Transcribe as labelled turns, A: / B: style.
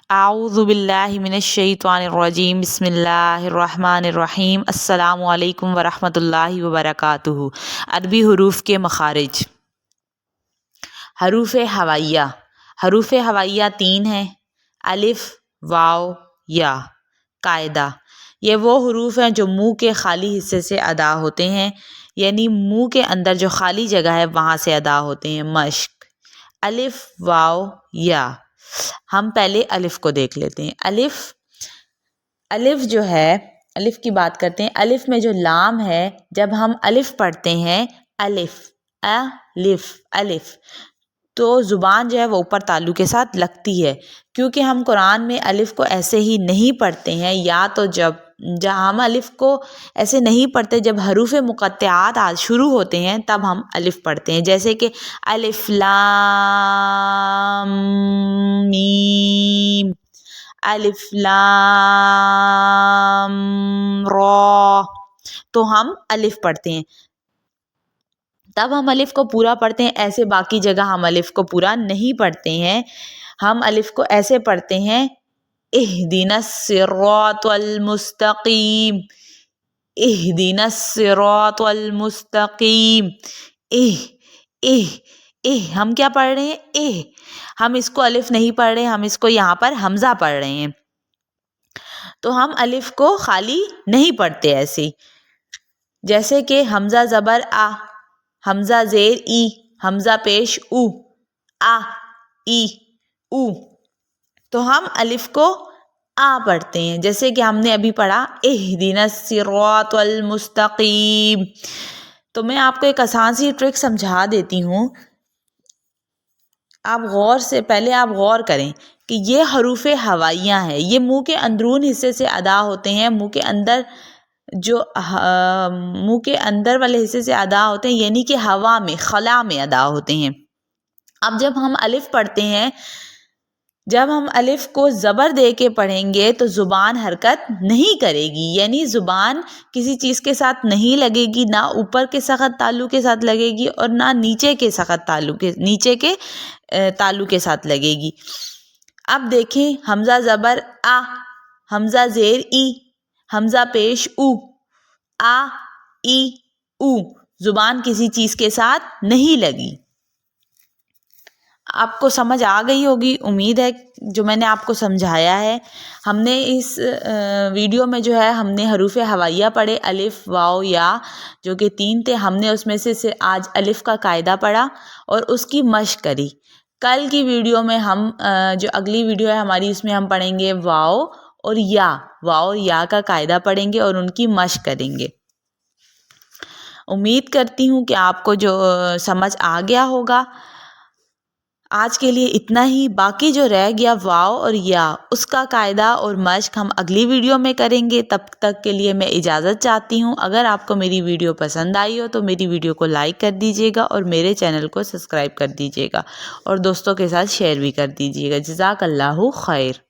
A: اعوذ باللہ من الشیطان الرجیم بسم اللہ الرحمن الرحیم السلام علیکم ورحمۃ اللہ وبرکاتہ۔ عربی حروف کے مخارج۔ حروف ہوائیہ۔ حروف ہوائیہ 3 ہیں: الف، واو، یا۔ قاعدہ: یہ وہ حروف ہیں جو منہ کے خالی حصے سے ادا ہوتے ہیں، یعنی منہ کے اندر جو خالی جگہ ہے وہاں سے ادا ہوتے ہیں۔ مشق: الف، واو، یا۔ ہم پہلے الف کو دیکھ لیتے ہیں۔ الف جو ہے، الف کی بات کرتے ہیں۔ الف میں جو لام ہے، جب ہم الف پڑھتے ہیں، الف، تو زبان جو ہے وہ اوپر تالو کے ساتھ لگتی ہے۔ کیونکہ ہم قرآن میں الف کو ایسے ہی نہیں پڑھتے ہیں، یا تو جب ہم الف کو ایسے نہیں پڑھتے، جب حروف مقطعات شروع ہوتے ہیں تب ہم الف پڑھتے ہیں، جیسے کہ الف لام میم، الف لام را، تو ہم الف پڑھتے ہیں، تب ہم الف کو پورا پڑھتے ہیں۔ ایسے باقی جگہ ہم الف کو پورا نہیں پڑھتے ہیں، ہم الف کو ایسے پڑھتے ہیں: اہدنا الصراط المستقیم، اہدنا الصراط المستقیم۔ ہم کیا پڑھ رہے ہیں؟ ہم اس کو الف نہیں پڑھ رہے، ہم اس کو یہاں پر حمزہ پڑھ رہے ہیں، تو ہم الف کو خالی نہیں پڑھتے ایسے، جیسے کہ حمزہ زبر آ، حمزہ زیر ای، حمزہ پیش او، آ ای او، تو ہم الف کو آ پڑھتے ہیں، جیسے کہ ہم نے ابھی پڑھا اہدنا الصراط المستقیم۔ تو میں آپ کو ایک آسان سی ٹرک سمجھا دیتی ہوں، پہلے آپ غور کریں کہ یہ حروف ہوائیہ ہیں، یہ منہ کے اندرون حصے سے ادا ہوتے ہیں، منہ کے اندر والے حصے سے ادا ہوتے ہیں، یعنی کہ ہوا میں، خلا میں ادا ہوتے ہیں۔ اب جب ہم الف پڑھتے ہیں، جب ہم الف کو زبر دے کے پڑھیں گے تو زبان حرکت نہیں کرے گی، یعنی زبان کسی چیز کے ساتھ نہیں لگے گی، نہ اوپر کے سخت تالو کے ساتھ لگے گی اور نہ نیچے کے تالو کے ساتھ لگے گی۔ اب دیکھیں، حمزہ زبر آ، حمزہ زیر ای، حمزہ پیش او، آ ای او، زبان کسی چیز کے ساتھ نہیں لگی۔ آپ کو سمجھ آ گئی ہوگی، امید ہے جو میں نے آپ کو سمجھایا ہے۔ ہم نے اس ویڈیو میں جو ہے ہم نے حروف ہوائیہ پڑھے، الف، واو، یا، جو کہ 3 تھے۔ ہم نے اس میں سے آج الف کا قاعدہ پڑھا اور اس کی مشق کری۔ کل کی ویڈیو میں ہم جو اگلی ویڈیو ہے ہماری، اس میں ہم پڑھیں گے واو اور یا کا قاعدہ پڑھیں گے اور ان کی مشق کریں گے۔ امید کرتی ہوں کہ آپ کو جو سمجھ آ گیا ہوگا۔ آج کے لیے اتنا ہی، باقی جو رہ گیا واو اور یا، اس کا قاعدہ اور مشق ہم اگلی ویڈیو میں کریں گے۔ تب تک کے لیے میں اجازت چاہتی ہوں۔ اگر آپ کو میری ویڈیو پسند آئی ہو تو میری ویڈیو کو لائک کر دیجیے گا اور میرے چینل کو سبسکرائب کر دیجیے گا اور دوستوں کے ساتھ شیئر بھی کر دیجیے گا۔ جزاک اللہ خیر۔